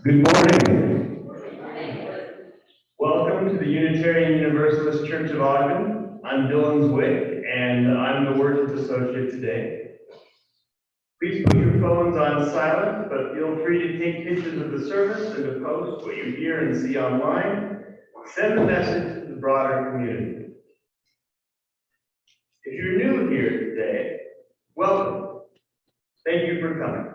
Good morning. Welcome to the Unitarian Universalist Church of Ogden. I'm Dylan Zwick, and I'm the Worship Associate today. Please put your phones on silent, but feel free to take pictures of the service and to post what you hear and see online. Send the message to the broader community. If you're new here today, welcome. Thank you for coming.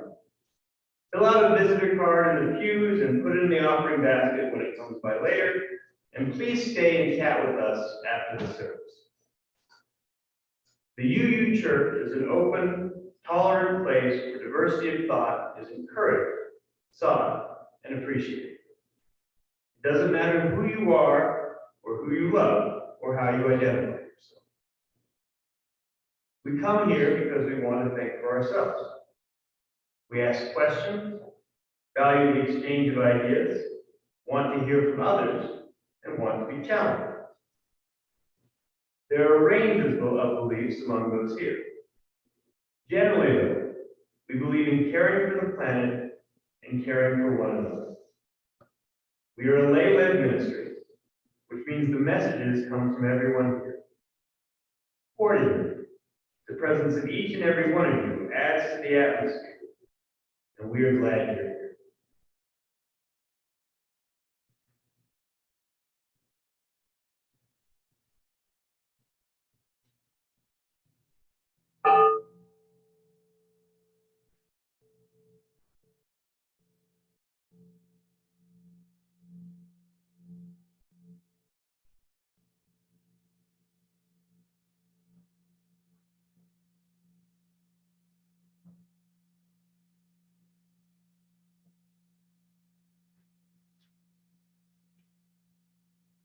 Fill out a visitor card in the pews and put it in the offering basket when it comes by later. And please stay and chat with us after the service. The UU Church is an open, tolerant place where diversity of thought is encouraged, sought, and appreciated. It doesn't matter who you are, or who you love, or how you identify yourself. We come here because we want to think for ourselves. We ask questions, value the exchange of ideas, want to hear from others, and want to be challenged. There are ranges of beliefs among those here. Generally, though, we believe in caring for the planet and caring for one another. We are a lay-led ministry, which means the messages come from everyone here. Accordingly, the presence of each and every one of you adds to the atmosphere. And we are glad you're here.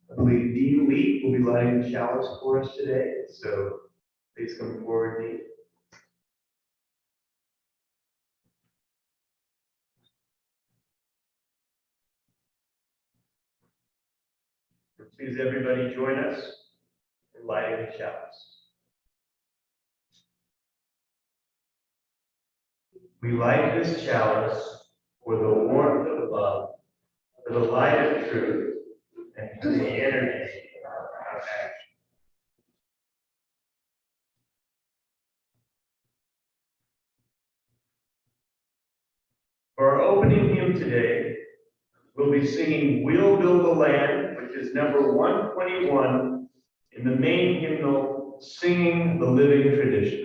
I believe Dean Leake will be lighting the chalice for us today, so please come forward, Dean. Please, everybody, join us in lighting the chalice. We light this chalice for the warmth of love, for the light of truth, and for the energy of action. For our opening hymn today, we'll be singing "We'll Build a Land," which is number 121 in the main hymnal, Singing the Living Tradition.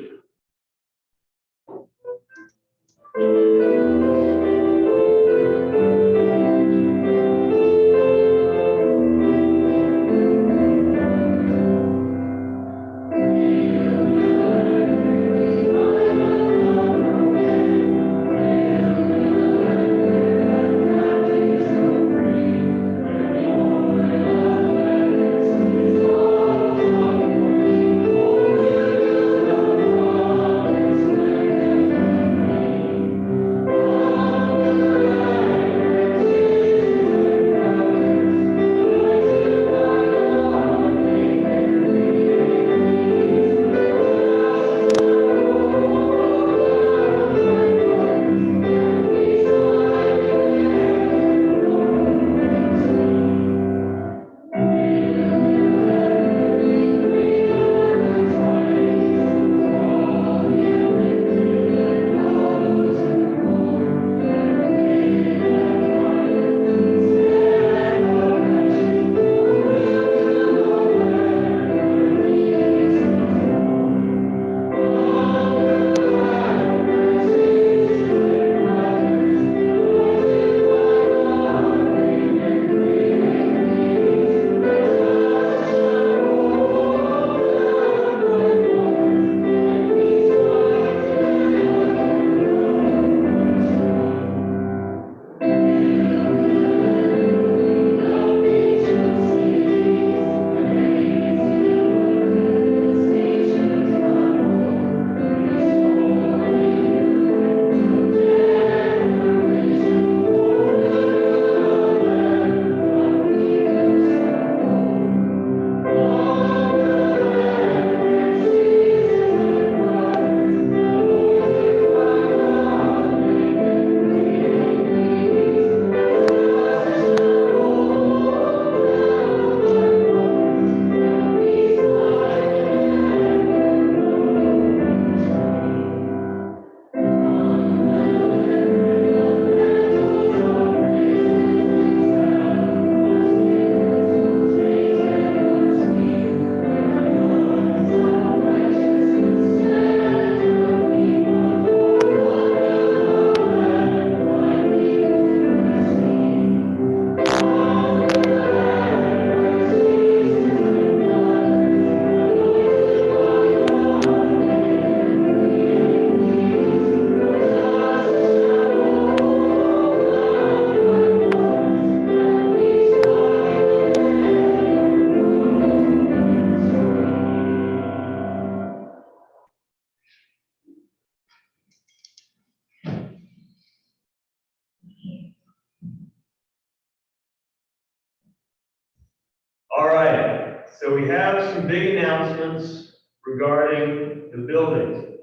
All right, so we have some big announcements regarding the buildings.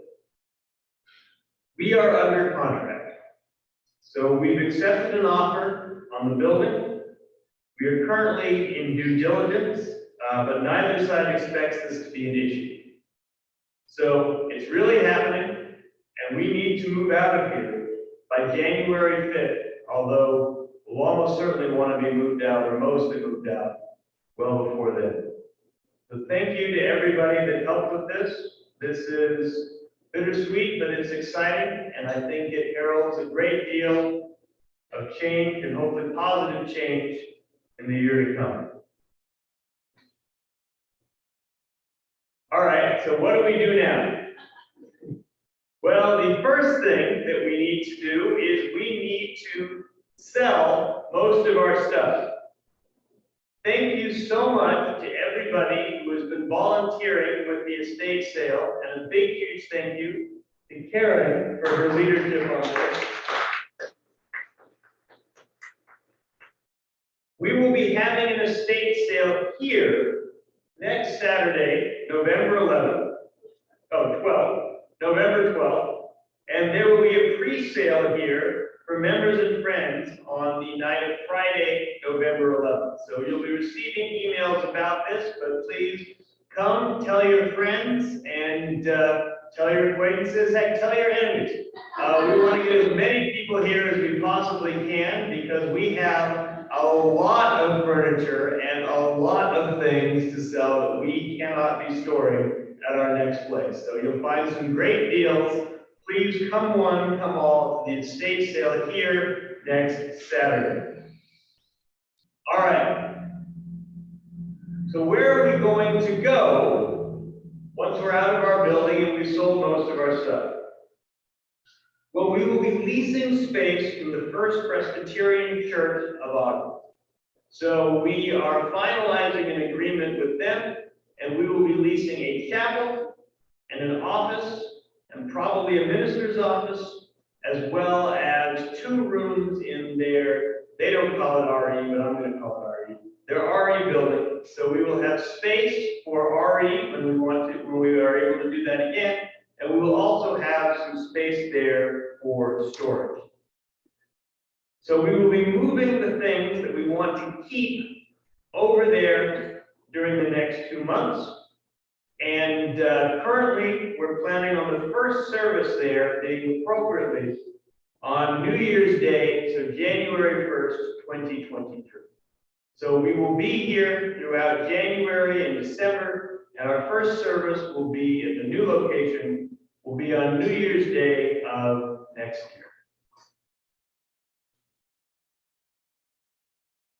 We are under contract. So we've accepted an offer on the building. We are currently in due diligence, but neither side expects this to be an issue. So it's really happening, and we need to move out of here by January 5th, although we'll almost certainly want to be moved out, or mostly moved out, well before then. So thank you to everybody that helped with this. This is bittersweet, but it's exciting, and I think it heralds a great deal of change and hopefully positive change in the year to come. All right, so what do we do now? Well, the first thing that we need to do is we need to sell most of our stuff. Thank you so much to everybody who has been volunteering with the estate sale, and a big, huge thank you to Karen for her leadership on this. We will be having an estate sale here next Saturday, November 12th, and there will be a pre-sale here for members and friends on the night of Friday, November 11th. So you'll be receiving emails about this, but please come, tell your friends, and tell your acquaintances, heck, tell your enemies. We want to get as many people here as we possibly can, because we have a lot of furniture and a lot of things to sell that we cannot be storing at our next place. So you'll find some great deals. Please come one, come all to the estate sale here next Saturday. All right. So where are we going to go once we're out of our building and we've sold most of our stuff? Well, we will be leasing space from the First Presbyterian Church of Ogden. So we are finalizing an agreement with them, and we will be leasing a chapel and an office, and probably a minister's office, as well as 2 rooms in their, they don't call it RE, but I'm going to call it RE, their RE building. So we will have space for RE when we are able to do that again, and we will also have some space there for storage. So we will be moving the things that we want to keep over there during the next 2 months. And currently, we're planning on the first service there being appropriately on New Year's Day, so January 1st, 2023. So we will be here throughout January and December, and our first service will be at the new location, will be on New Year's Day of next year.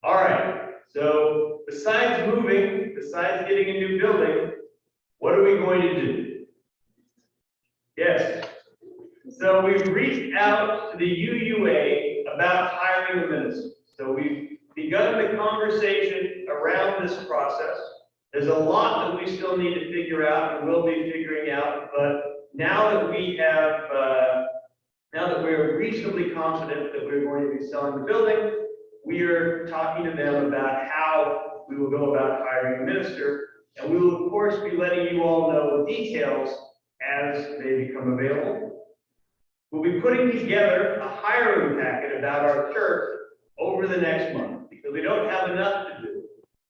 All right, so besides moving, besides getting a new building, what are we going to do? Yes. So we've reached out to the UUA about hiring a minister. So we've begun the conversation around this process. There's a lot that we still need to figure out and will be figuring out, but now that we have, now that we're reasonably confident that we're going to be selling the building, we are talking to them about how we will go about hiring a minister. And we will, of course, be letting you all know the details as they become available. We'll be putting together a hiring packet about our church over the next month, because we don't have enough to do.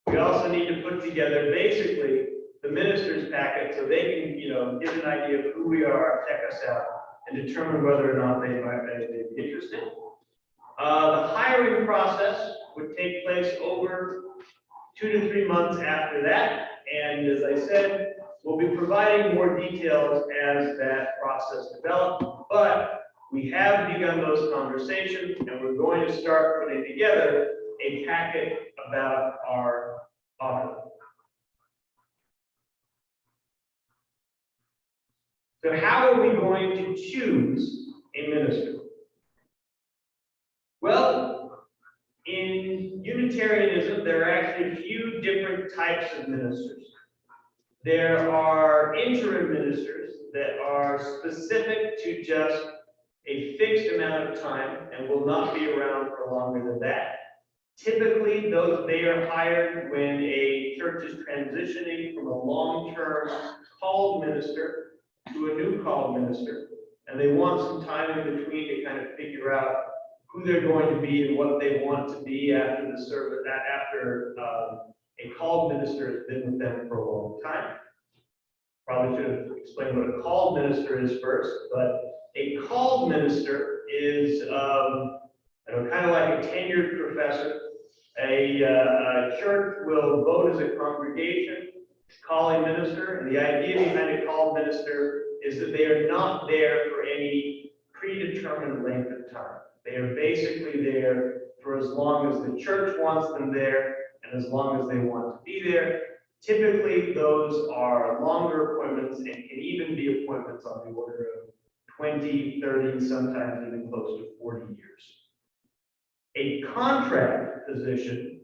We also need to put together basically the minister's packet so they can, get an idea of who we are, check us out, and determine whether or not they might be interested. The hiring process would take place over 2 to 3 months after that. And as I said, we'll be providing more details as that process develops, but we have begun those conversations, and we're going to start putting together a packet about our offer. So how are we going to choose a minister? Well, in Unitarianism, there are actually a few different types of ministers. There are interim ministers that are specific to just a fixed amount of time and will not be around for longer than that. Typically, they are hired when a church is transitioning from a long-term called minister to a new called minister, and they want some time in between to kind of figure out who they're going to be and what they want to be after the service, after a called minister has been with them for a long time. Probably should have explained what a called minister is first, but a called minister is kind of like a tenured professor. A church will vote as a congregation to call a minister, and the idea behind a called minister is that they are not there for any predetermined length of time. They are basically there for as long as the church wants them there and as long as they want to be there. Typically, those are longer appointments and can even be appointments on the order of 20, 30, sometimes even close to 40 years. A contract position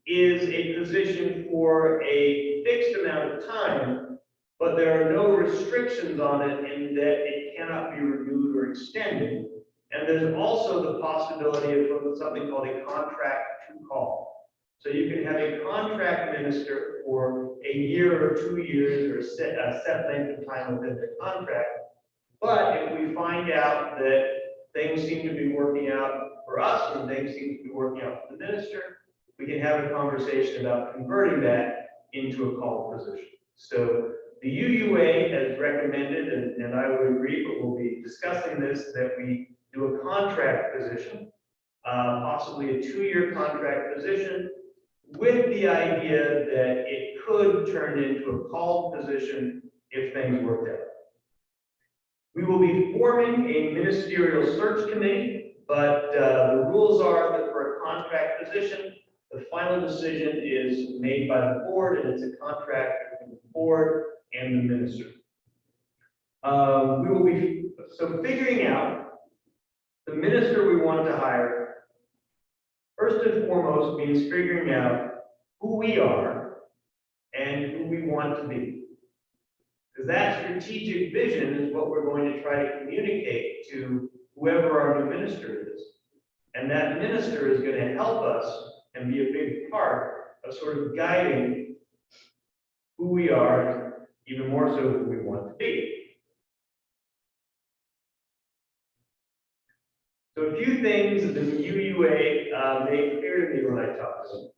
is a position for a fixed amount of time, but there are no restrictions on it in that it cannot be renewed or extended. And there's also the possibility of something called a contract to call. So you can have a contract minister for a year or 2 years or a set length of time within their contract. But if we find out that things seem to be working out for us and things seem to be working out for the minister, we can have a conversation about converting that into a called position. So the UUA has recommended, and I would agree, but we'll be discussing this, that we do a contract position, possibly a 2-year contract position, with the idea that it could turn into a called position if things worked out. We will be forming a ministerial search committee, but the rules are that for a contract position, the final decision is made by the board, and it's a contract between the board and the minister. We will be figuring out the minister we want to hire. First and foremost means figuring out who we are and who we want to be. Because that strategic vision is what we're going to try to communicate to whoever our new minister is. And that minister is going to help us and be a big part of sort of guiding who we are, and even more so who we want to be. So a few things that the UUA made clear to me when I talked to them.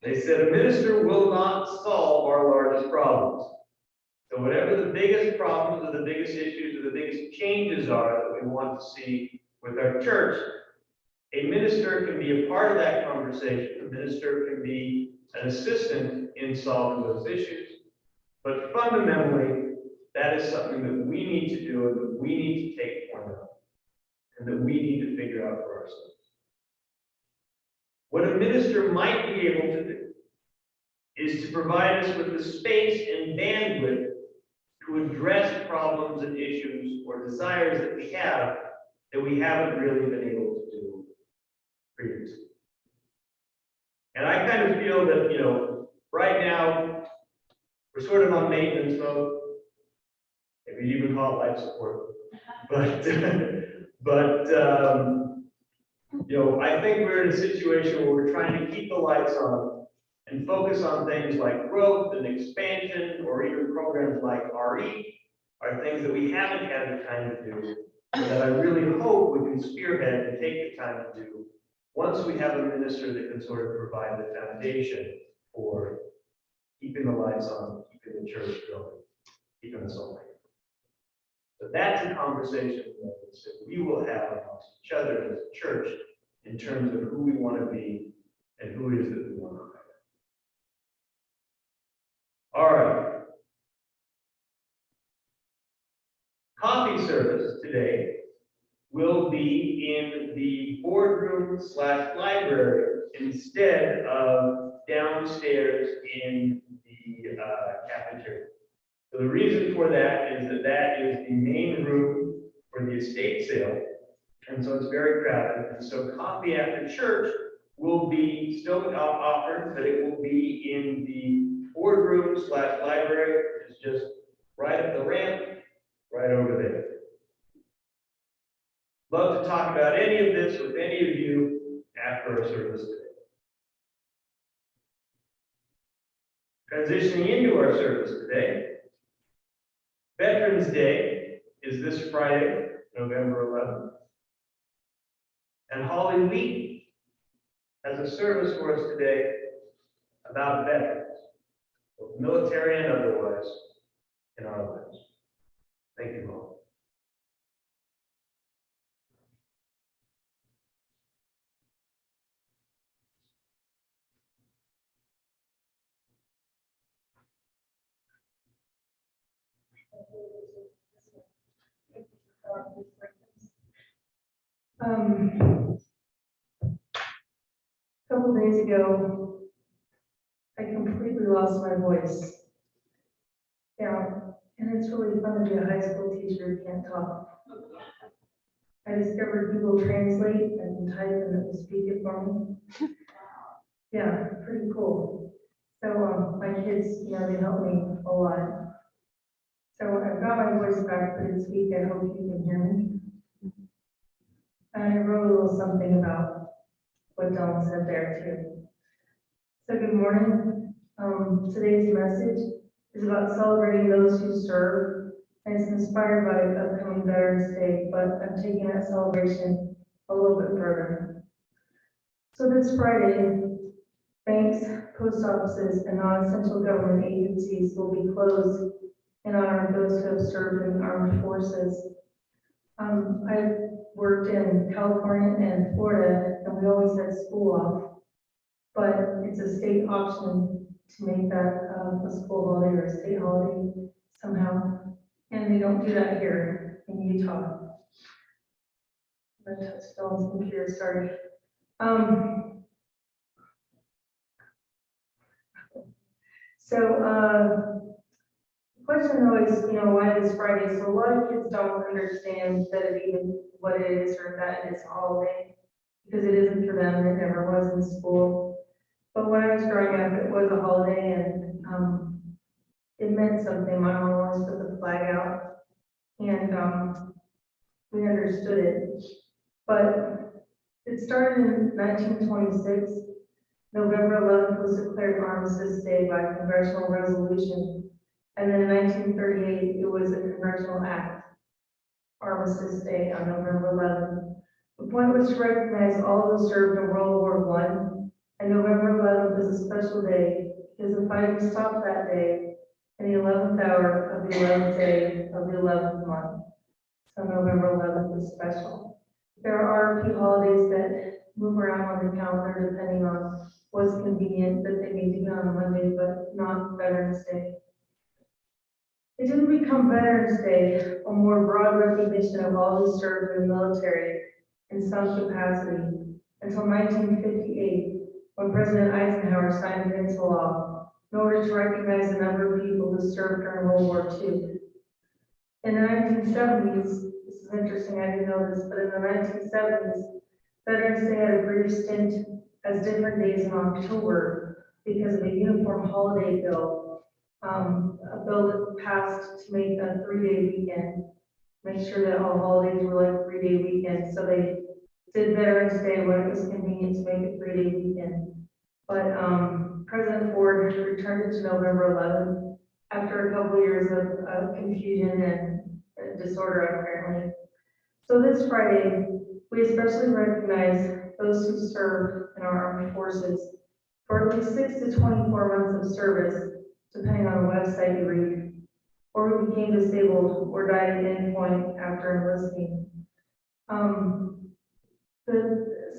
They said a minister will not solve our largest problems. So whatever the biggest problems or the biggest issues or the biggest changes are that we want to see with our church, a minister can be a part of that conversation. A minister can be an assistant in solving those issues. But fundamentally, that is something that we need to do and that we need to take point of, and that we need to figure out for ourselves. What a minister might be able to do is to provide us with the space and bandwidth to address problems and issues or desires that we have that we haven't really been able to do previously. And I kind of feel that, right now, we're sort of on maintenance mode. Maybe you even call it life support. I think we're in a situation where we're trying to keep the lights on and focus on things like growth and expansion, or even programs like RE, are things that we haven't had the time to do, but that I really hope we can spearhead and take the time to do once we have a minister that can sort of provide the foundation for keeping the lights on, keeping the church going, keeping us all right. But that's a conversation that we will have amongst each other as a church in terms of who we want to be and who it is that we want to hire. All right. Coffee service today will be in the boardroom/library instead of downstairs in the cafeteria. So the reason for that is that is the main room for the estate sale, and so it's very crowded. And so coffee after church will be still offered, but it will be in the boardroom/library. It's just right up the ramp, right over there. Love to talk about any of this with any of you after after our service today. Transitioning into our service today, Veterans Day is this Friday, November 11th. And Holly Leake has a service for us today about veterans, both military and otherwise, in our lives. Thank you, Holly. A couple days ago, I completely lost my voice. Yeah, and it's really fun to be a high school teacher who can't talk. I discovered Google Translate and type and it will speak it for me. Yeah, pretty cool. So my kids, they help me a lot. So I've got my voice back for this week. I hope you can hear me. And I wrote a little something about what Dylan said there too. So good morning. Today's message is about celebrating those who serve, and it's inspired by upcoming Veterans Day, but I'm taking that celebration a little bit further. So this Friday, banks, post offices, and non-essential government agencies will be closed in honor of those who have served in the armed forces. I've worked in California and Florida, and we always had school off, but it's a state option to make that a school holiday or a state holiday somehow, and they don't do that here in Utah. My touchstone's computer started. The question always, why this Friday? So a lot of kids don't understand that it even what it is or that it is a holiday because it isn't for them. It never was in school. But when I was growing up, it was a holiday and it meant something. My mom always put the flag out and we understood it. But it started in 1926. November 11th was declared Armistice Day by congressional resolution. And then in 1938, it was a congressional act, Armistice Day on November 11th. The point was to recognize all who served in World War I, and November 11th was a special day because the fighting stopped that day in the 11th hour of the 11th day of the 11th month. So November 11th was special. There are a few holidays that move around on the calendar depending on what's convenient that they may do on Monday, but not Veterans Day. It didn't become Veterans Day, a more broad recognition of all who served in the military in some capacity, until 1958, when President Eisenhower signed it into law in order to recognize the number of people who served during World War II. In the 1970s, this is interesting, I didn't know this, but in the 1970s, Veterans Day had a brief stint as different days in October because of a uniform holiday bill. A bill that passed to make a 3-day weekend, make sure that all holidays were like 3-day weekends. So they did Veterans Day when it was convenient to make it 3-day weekend. But President Ford returned it to November 11th after a couple years of confusion and disorder apparently. So this Friday, we especially recognize those who served in our armed forces for at least 6 to 24 months of service, depending on the website you read, or who became disabled or died at any point after enlisting. The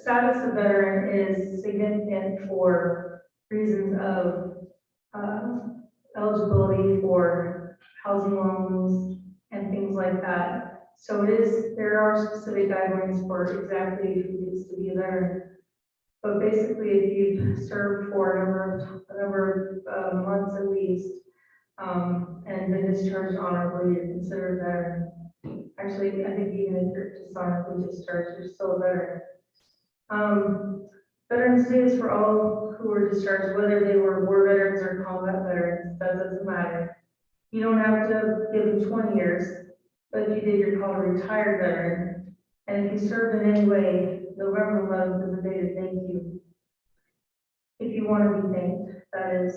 status of veteran is significant for reasons of eligibility for housing loans and things like that. So there are specific guidelines for exactly who gets to be a veteran. But basically, if you've served for a number of months at least, and been discharged honorably, you're considered a veteran. Actually, I think even if you're dishonorably discharged, you're still a veteran. Veterans Day is for all who were discharged, whether they were war veterans or combat veterans, that doesn't matter. You don't have to give them 20 years, but if you did, you're called a retired veteran. And if you served in any way, November 11th is a day to thank you. If you want to be thanked, that is.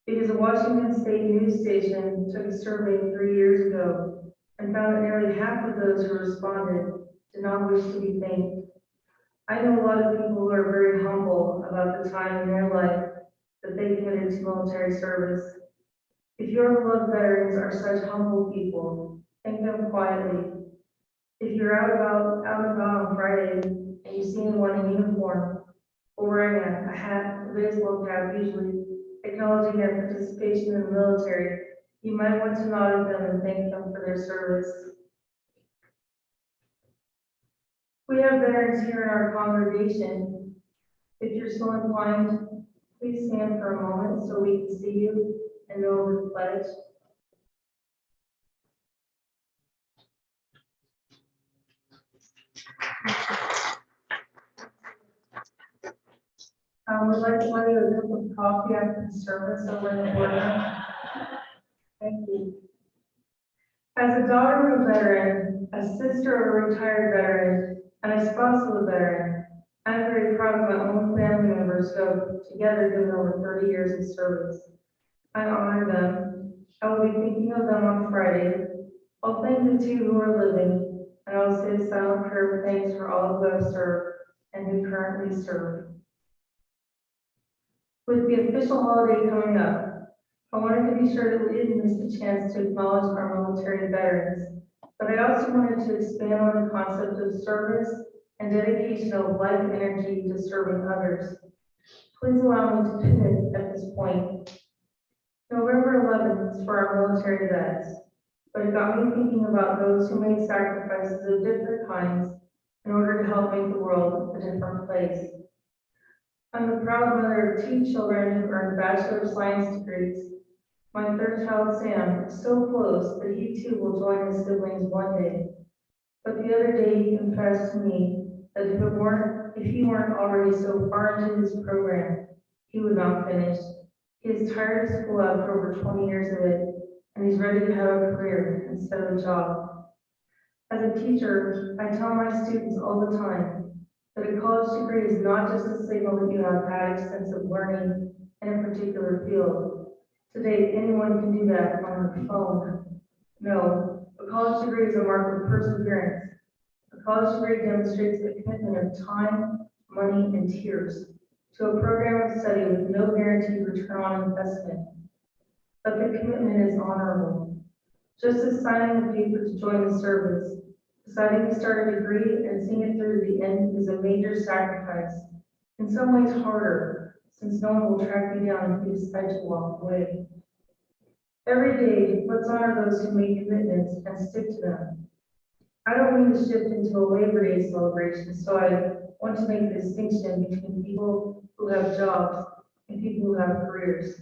Because a Washington State news station took a survey 3 years ago and found that nearly half of those who responded did not wish to be thanked. I know a lot of people who are very humble about the time in their life that they committed to military service. If your beloved veterans are such humble people, thank them quietly. If you're out and about on Friday and you see anyone in uniform or wearing a hat, a baseball cap, usually acknowledging their participation in the military, you might want to nod at them and thank them for their service. We have veterans here in our congregation. If you're so inclined, please stand for a moment so we can see you and know over the pledge. We'd like to buy you a cup of coffee after the service over in the boardroom. Thank you. As a daughter of a veteran, a sister of a retired veteran, and a spouse of a veteran, I'm very proud of my own family members who have together given over 30 years of service. I honor them. I will be thinking of them on Friday. I'll thank the two who are living, and I'll say a silent prayer of thanks for all who have served and who currently serve. With the official holiday coming up, I wanted to be sure that we didn't miss the chance to acknowledge our military veterans, but I also wanted to expand on the concept of service and dedication of life and energy to serving others. Please allow me to pivot at this point. November 11th is for our military vets, but it got me thinking about those who made sacrifices of different kinds in order to help make the world a different place. I'm the proud mother of 2 children who earned Bachelor of Science degrees. My 3rd child, Sam, is so close that he too will join his siblings one day. But the other day he confessed to me that if he weren't already so far into his program, he would not finish. He is tired of school after over 20 years of it, and he's ready to have a career instead of a job. As a teacher, I tell my students all the time that a college degree is not just a signal that you have had extensive learning in a particular field. Today, anyone can do that on their phone. No, a college degree is a mark of perseverance. A college degree demonstrates the commitment of time, money, and tears to a program of study with no guaranteed return on investment. But the commitment is honorable. Just as signing the paper to join the service, deciding to start a degree and seeing it through to the end is a major sacrifice. In some ways harder, since no one will track you down if you decide to walk away. Every day, let's honor those who make commitments and stick to them. I don't mean to shift into a Labor Day celebration, so I want to make the distinction between people who have jobs and people who have careers.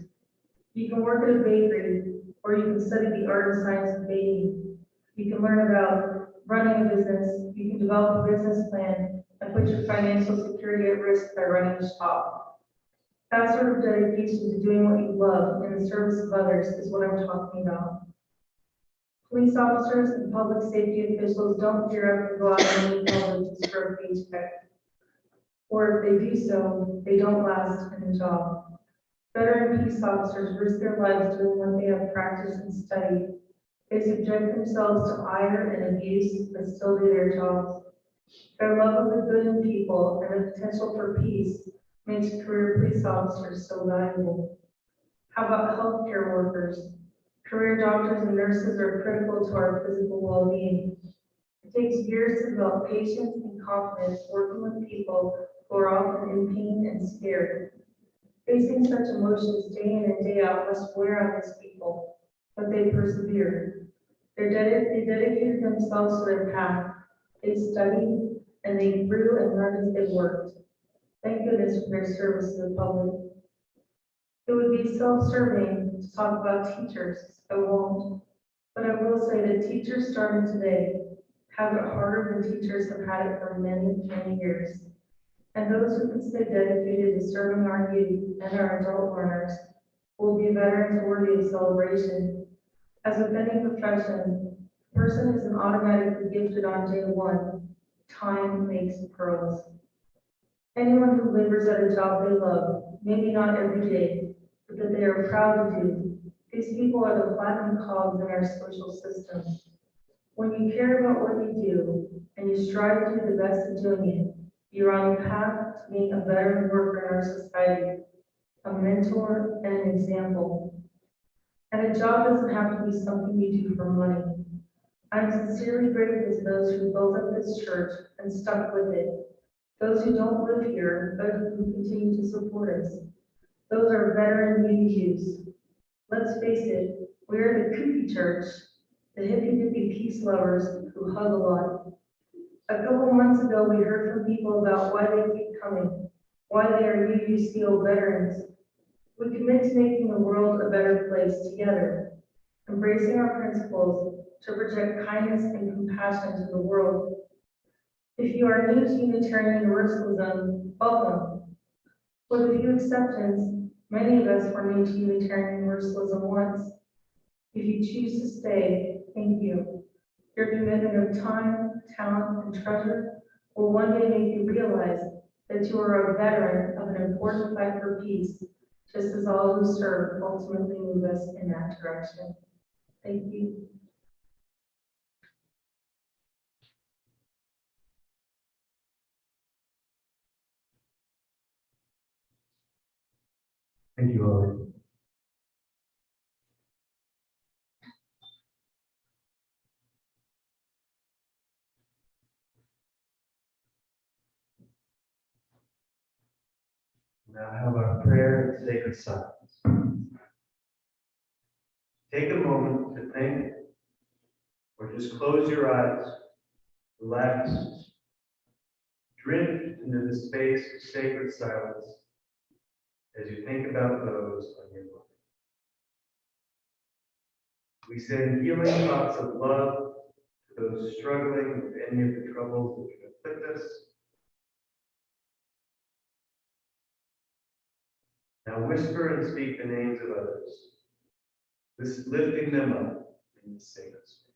You can work at a bakery, or you can study the art and science of baking. You can learn about running a business, you can develop a business plan, and put your financial security at risk by running a shop. That sort of dedication to doing what you love in the service of others is what I'm talking about. Police officers and public safety officials don't gear up and go out and meet public just for a paycheck. Or if they do so, they don't last in the job. Veteran peace officers risk their lives doing what they have practiced and studied. They subject themselves to ire and abuse, but still do their jobs. Their love of the good in people and the potential for peace makes career police officers so valuable. How about healthcare workers? Career doctors and nurses are critical to our physical well-being. It takes years to develop patience and confidence working with people who are often in pain and scared. Facing such emotions day in and day out must wear on these people, but they persevere. They dedicated themselves to their path. They studied and they grew and learned as they worked. Thank goodness for their service to the public. It would be self-serving to talk about teachers. I won't. But I will say that teachers starting today have it harder than teachers have had it for many, many years. And those who can stay dedicated to serving our youth and our adult learners will be veterans worthy of celebration. As with any profession, a person isn't automatically gifted on day one. Time makes pearls. Anyone who labors at a job they love, maybe not every day, but that they are proud to do. These people are the platinum cogs in our social system. When you care about what you do and you strive to do the best at doing it, you're on the path to being a veteran worker in our society, a mentor and an example. And a job doesn't have to be something you do for money. I'm sincerely grateful to those who built up this church and stuck with it. Those who don't live here, but who continue to support us. Those are veteran UUs. Let's face it, we're the kooky church, the hippy-dippy peace lovers who hug a lot. A couple months ago, we heard from people about why they keep coming, why they are UUCO veterans. We commit to making the world a better place together, embracing our principles to project kindness and compassion to the world. If you are new to Unitarian Universalism, welcome. With a few exceptions, many of us were new to Unitarian Universalism once. If you choose to stay, thank you. Your commitment of time, talent, and treasure will one day make you realize that you are a veteran of an important fight for peace, just as all who serve ultimately move us in that direction. Thank you. Thank you, Holly. Now have our prayer and sacred silence. Take a moment to think, or just close your eyes, relax, drift into the space of sacred silence as you think about those on your mind. We send healing thoughts of love to those struggling with any of the troubles that afflict us. Now whisper and speak the names of others, lifting them up in the sacred space.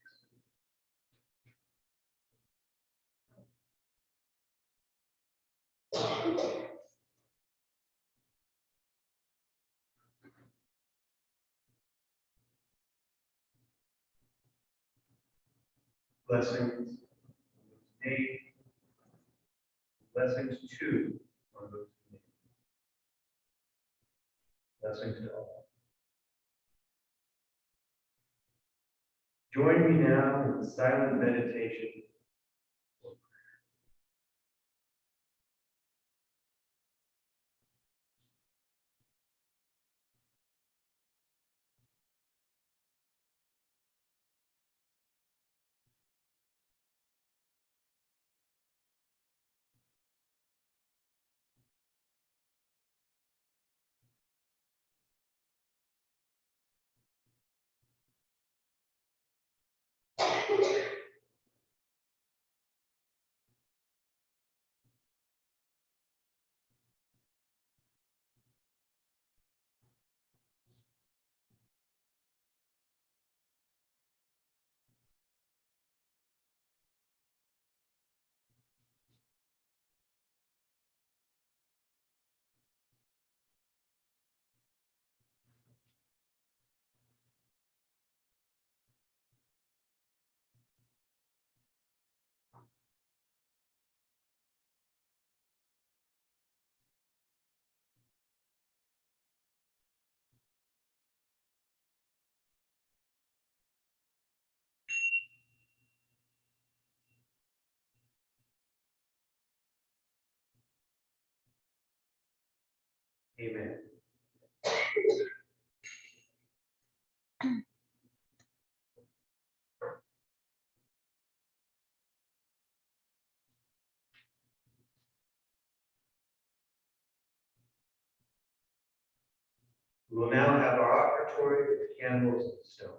Blessings, 8, blessings 2 on those names. Blessings to all. Join me now in the silent meditation. Amen. We will now have our offertory with candles and stones.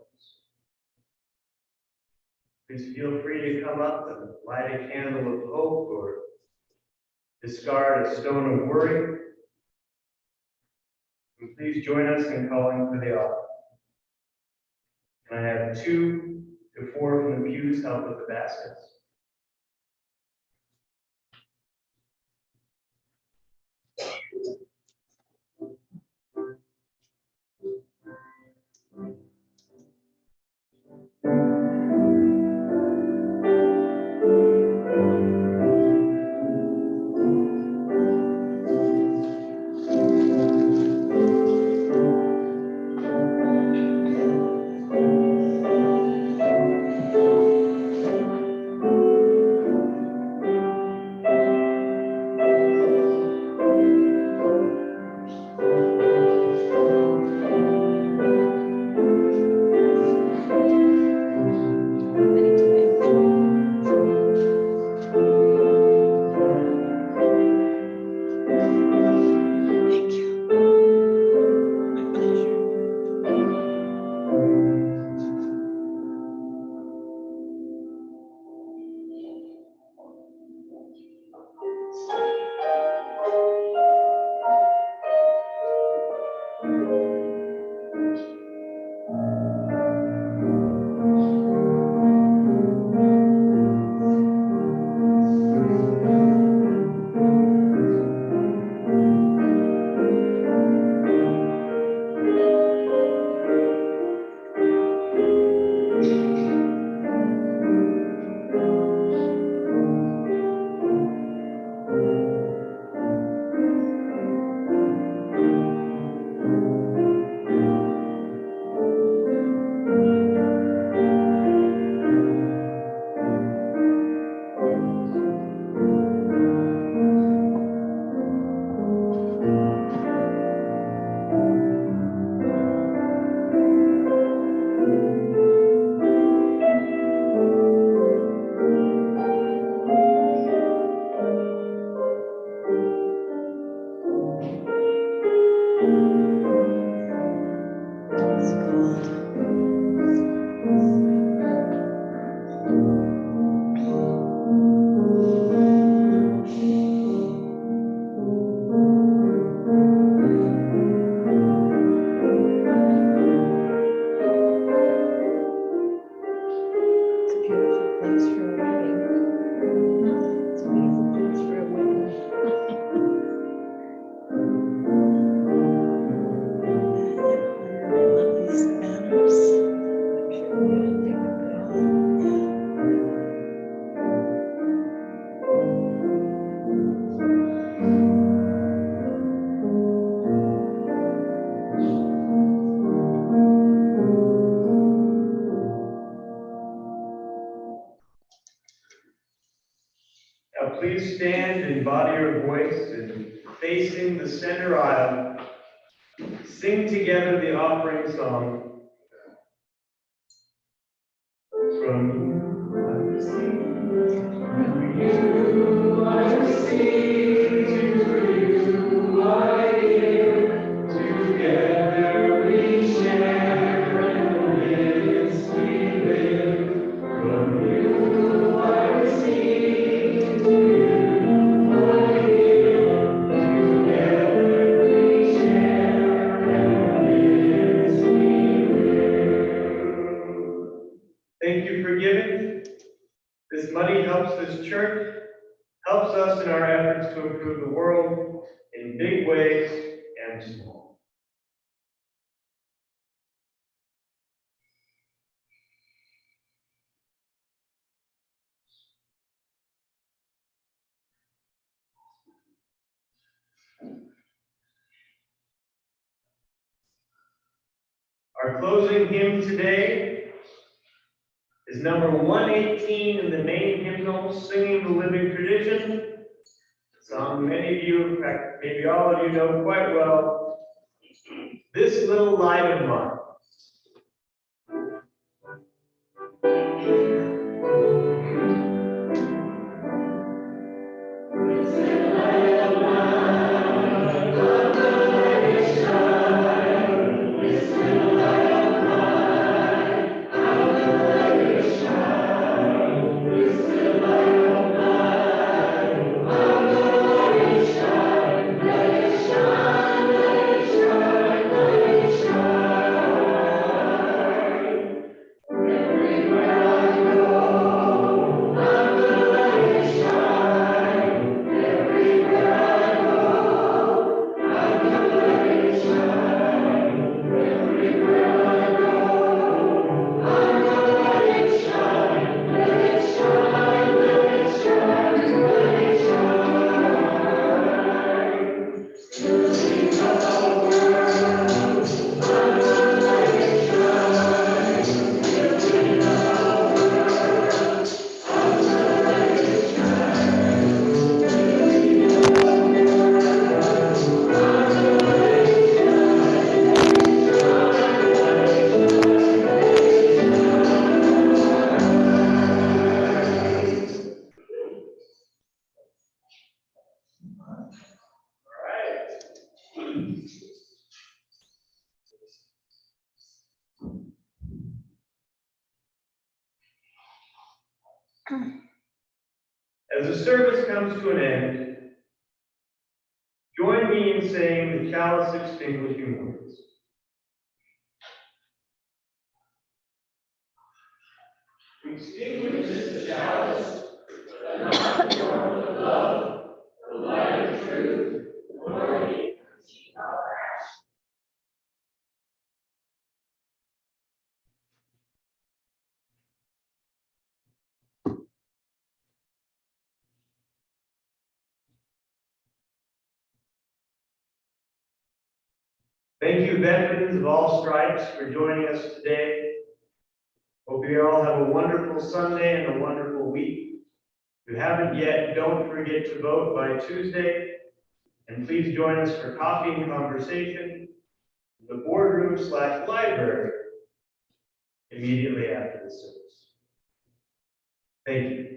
Please feel free to come up and light a candle of hope or discard a stone of worry. And please join us in calling for the offering. And I have 2 to 4 from the pews help with the baskets. and facing the center aisle, sing together the offering song. From you I receive, to you I give, together we share in the midst we live. From you I receive, to you I give, together we share in the midst we live. Thank you for giving. This money helps this church, helps us in our efforts to improve the world in big ways and small. Our closing hymn today is number 118 in the main hymnal, Singing the Living Tradition. A song many of you, in fact, maybe all of you know quite well. This Little Light of Mine. As the service comes to an end, join me in saying the chalice extinguishing words. Extinguish the chalice, but not the warmth of love, the light of truth, nor the energy of action. Thank you, veterans of all stripes, for joining us today. Hope you all have a wonderful Sunday and a wonderful week. If you haven't yet, don't forget to vote by Tuesday. And please join us for coffee and conversation in the boardroom/library immediately after the service. Thank you.